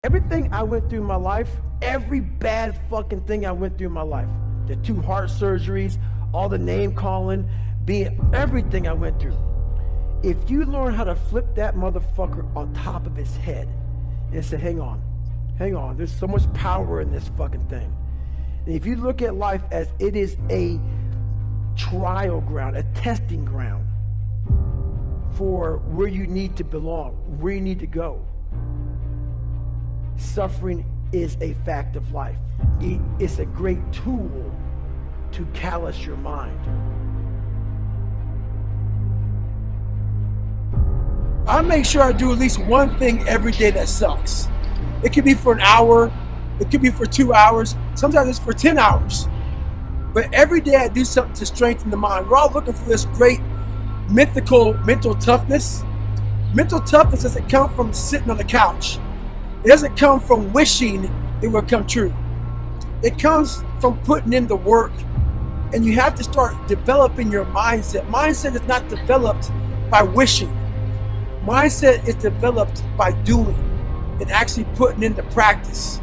Everything I went through in my life, every bad fucking thing I went through in my life, the 2 heart surgeries, all the name calling, everything I went through. If you learn how to flip that motherfucker on top of his head and say, hang on, there's so much power in this fucking thing. And if you look at life as it is a trial ground, a testing ground for where you need to belong, where you need to go. Suffering is a fact of life. It's a great tool to callous your mind. I make sure I do at least one thing every day that sucks. It could be for an hour, it could be for 2 hours, sometimes it's for 10 hours. But every day I do something to strengthen the mind. We're all looking for this great mythical mental toughness. Mental toughness doesn't come from sitting on the couch. It doesn't come from wishing it will come true. It comes from putting in the work. And you have to start developing your mindset. Mindset is not developed by wishing. Mindset is developed by doing and actually putting into practice.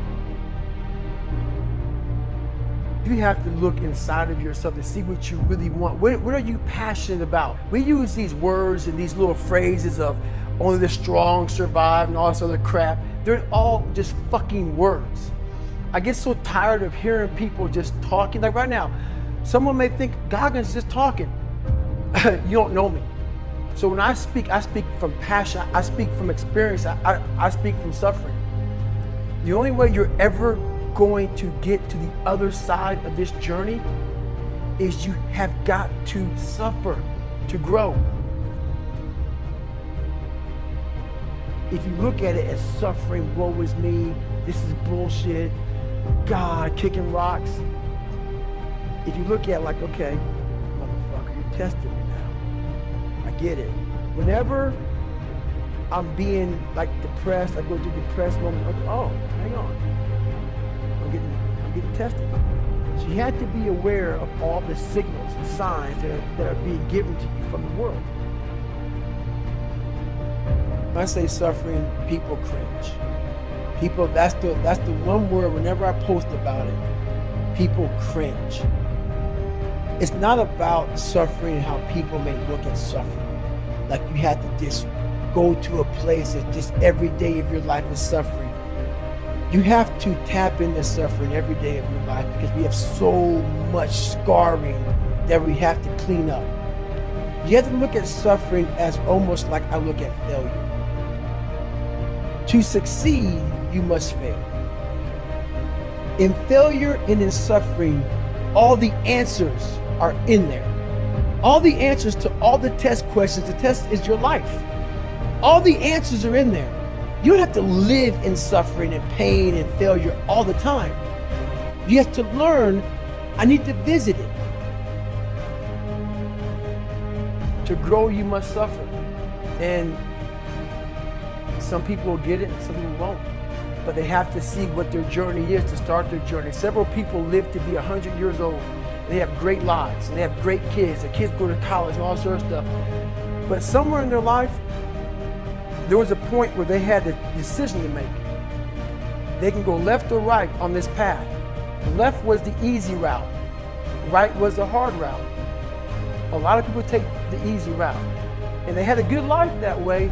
You have to look inside of yourself to see what you really want. What are you passionate about? We use these words and these little phrases of only the strong survive and all this other crap. They're all just fucking words. I get so tired of hearing people just talking. Like right now, someone may think Goggins is just talking. You don't know me. So when I speak from passion, I speak from experience, I speak from suffering. The only way you're ever going to get to the other side of this journey is you have got to suffer to grow. If you look at it as suffering, woe is me, this is bullshit, God kicking rocks. If you look at it like, okay, motherfucker, you're testing me now. I get it. Whenever I'm being like depressed, I go through depressed moments, like, oh, hang on. I'm getting tested. So you have to be aware of all the signals and signs that are being given to you from the world. When I say suffering, people cringe. People, that's the one word whenever I post about it, people cringe. It's not about suffering and how people may look at suffering. Like you have to just go to a place that just every day of your life is suffering. You have to tap into suffering every day of your life because we have so much scarring that we have to clean up. You have to look at suffering as almost like I look at failure. To succeed, you must fail. In failure and in suffering, all the answers are in there. All the answers to all the test questions, the test is your life. All the answers are in there. You don't have to live in suffering and pain and failure all the time. You have to learn, I need to visit it. To grow, you must suffer. And some people will get it and some people won't. But they have to see what their journey is to start their journey. Several people live to be 100 years old. They have great lives and they have great kids. Their kids go to college and all sorts of stuff. But somewhere in their life, there was a point where they had a decision to make. They can go left or right on this path. Left was the easy route. Right was the hard route. A lot of people take the easy route. And they had a good life that way,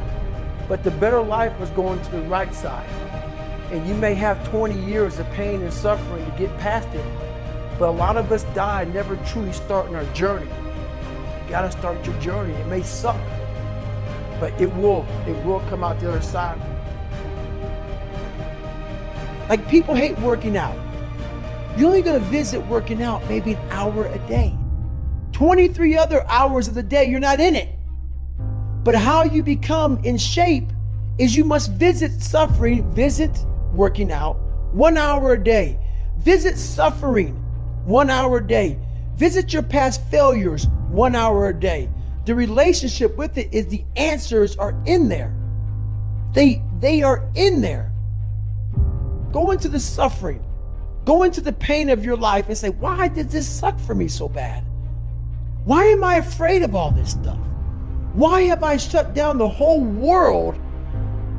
but the better life was going to the right side. And you may have 20 years of pain and suffering to get past it, but a lot of us die never truly starting our journey. You gotta start your journey. It may suck, but it will come out the other side. Like people hate working out. You're only gonna visit working out maybe an hour a day. 23 other hours of the day, you're not in it. But how you become in shape is you must visit suffering, visit working out 1 hour a day. Visit suffering 1 hour a day. Visit your past failures 1 hour a day. The relationship with it is the answers are in there. They are in there. Go into the suffering. Go into the pain of your life and say, why did this suck for me so bad? Why am I afraid of all this stuff? Why have I shut down the whole world?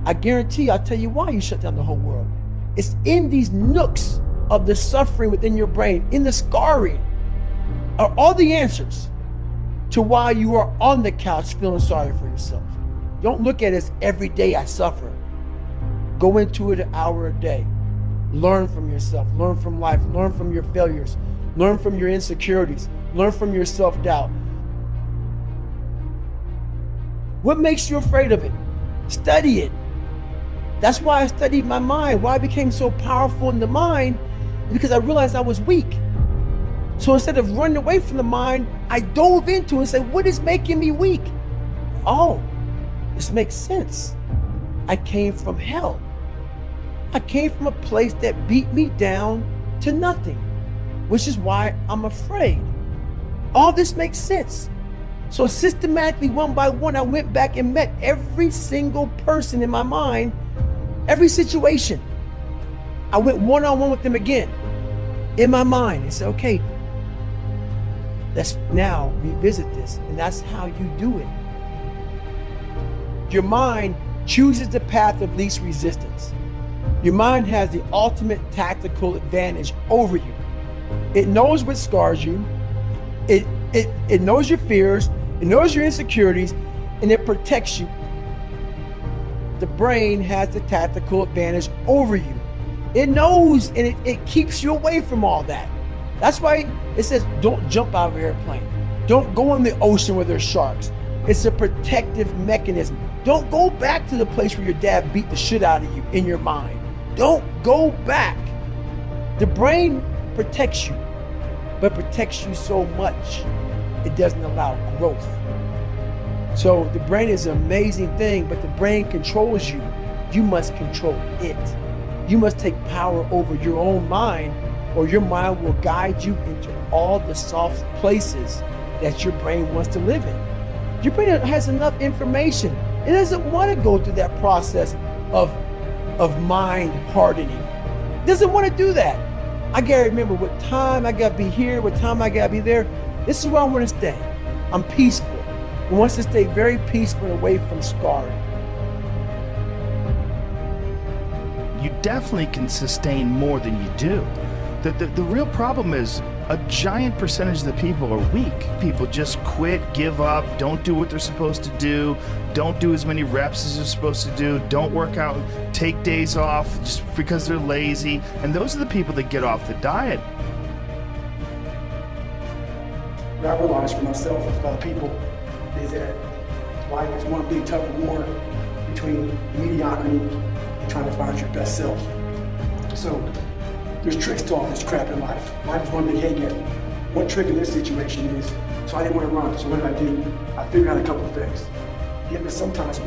I guarantee I'll tell you why you shut down the whole world. It's in these nooks of the suffering within your brain, in the scarring, are all the answers to why you are on the couch feeling sorry for yourself. Don't look at it as every day I suffer. Go into it an hour a day. Learn from yourself, learn from life, learn from your failures, learn from your insecurities, learn from your self-doubt. What makes you afraid of it? Study it. That's why I studied my mind. Why I became so powerful in the mind, because I realized I was weak. So instead of running away from the mind, I dove into it and said, what is making me weak? Oh, this makes sense. I came from hell. I came from a place that beat me down to nothing, which is why I'm afraid. All this makes sense. So systematically, one by one, I went back and met every single person in my mind, every situation. I went one-on-one with them again in my mind and said, okay, let's now revisit this. And that's how you do it. Your mind chooses the path of least resistance. Your mind has the ultimate tactical advantage over you. It knows what scars you. It knows your fears. It knows your insecurities, and it protects you. The brain has the tactical advantage over you. It knows, and it keeps you away from all that. That's why it says, don't jump out of an airplane. Don't go in the ocean where there's sharks. It's a protective mechanism. Don't go back to the place where your dad beat the shit out of you in your mind. Don't go back. The brain protects you, but protects you so much, it doesn't allow growth. So the brain is an amazing thing, but the brain controls you. You must control it. You must take power over your own mind, or your mind will guide you into all the soft places that your brain wants to live in. Your brain has enough information. It doesn't want to go through that process of mind hardening. It doesn't want to do that. I gotta remember what time I gotta be here, what time I gotta be there. This is where I want to stay. I'm peaceful. I want to stay very peaceful and away from scarring. You definitely can sustain more than you do. The real problem is a giant percentage of the people are weak. People just quit, give up, don't do what they're supposed to do, don't do as many reps as they're supposed to do, don't work out, take days off just because they're lazy. And those are the people that get off the diet. What I realized for myself with other people is that life is one big tug of war between mediocrity and trying to find your best self. So there's tricks to all this crap in life. Life is one big hate game. One trick in this situation is, so I didn't want to run, so what did I do? I figured out a couple of things. Yeah, but sometimes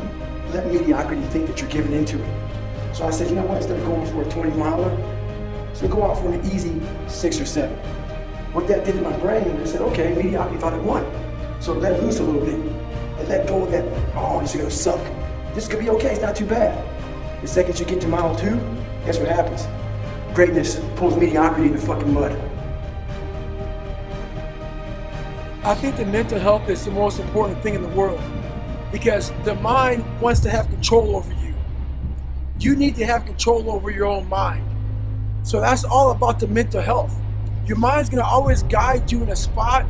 let mediocrity think that you're giving into it. So I said, you know what, instead of going for a 20-miler, so go out for an easy 6 or 7. What that did in my brain, I said, okay, mediocrity thought it won. So let loose a little bit and let go of that, oh, this is gonna suck. This could be okay, it's not too bad. The second you get to mile 2, guess what happens? Greatness pulls mediocrity in the fucking mud. I think that mental health is the most important thing in the world, because the mind wants to have control over you. You need to have control over your own mind. So that's all about the mental health. Your mind's gonna always guide you in a spot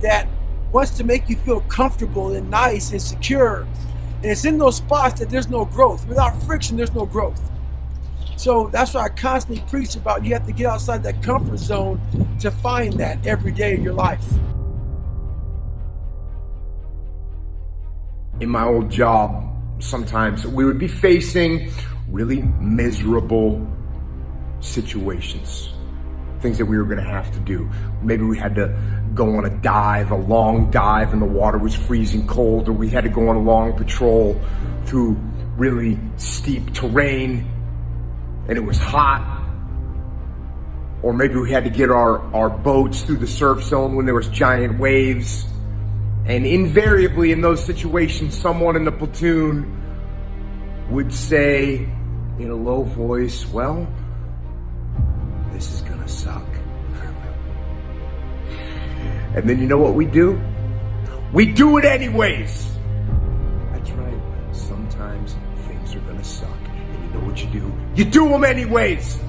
that wants to make you feel comfortable and nice and secure. And it's in those spots that there's no growth. Without friction, there's no growth. So that's why I constantly preach about you have to get outside that comfort zone to find that every day of your life. In my old job, sometimes we would be facing really miserable situations, things that we were going to have to do. Maybe we had to go on a dive, a long dive, and the water was freezing cold, or we had to go on a long patrol through really steep terrain and it was hot. Or maybe we had to get our boats through the surf zone when there was giant waves. And invariably in those situations, someone in the platoon would say in a low voice, well, this is gonna suck. And then you know what we do? We do it anyways. That's right, sometimes things are gonna suck. And you know what you do? You do them anyways.